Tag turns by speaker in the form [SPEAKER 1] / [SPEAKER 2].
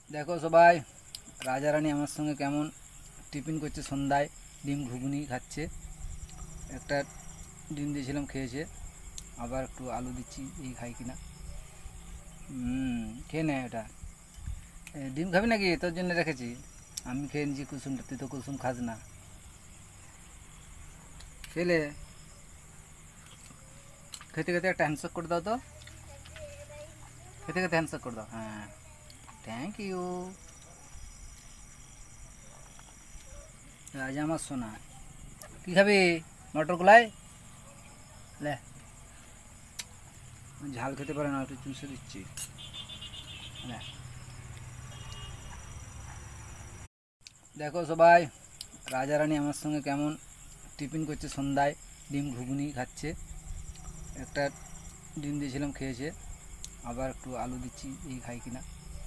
[SPEAKER 1] দেখো সবাই, রাজারানী আমার সঙ্গে কেমন টিফিন করছে। সন্ধ্যায় ডিম ঘুগনি খাচ্ছে। একটা ডিম দিয়েছিলাম, খেয়েছে। আবার একটু আলু দিচ্ছি, এই খাই কিনা। খেয়ে নে এটা। ডিম খাবি নাকি? তোর জন্য রেখেছি। আমি খেয়ে নিচ্ছি কুসুমটা, তুই তো কুসুম খাস না। খেলে খেতে খেতে একটা হ্যান্ডশেক করে দাও তো। খেতে খেতে হ্যান্ডশেক করে দাও। হ্যাঁ, থ্যাংক ইউ। রাজা আমার সোনা। কী খাবি? মটর কলাই? লে, ঝাল খেতে পারে না, একটু চুষে দিচ্ছি। লে। দেখো সবাই, রাজারানী আমার সঙ্গে কেমন টিফিন করছে। সন্ধ্যায় ডিম ঘুগনি খাচ্ছে। একটা ডিম দিয়েছিলাম, খেয়েছে। আবার একটু আলু দিচ্ছি, এই খাই কিনা।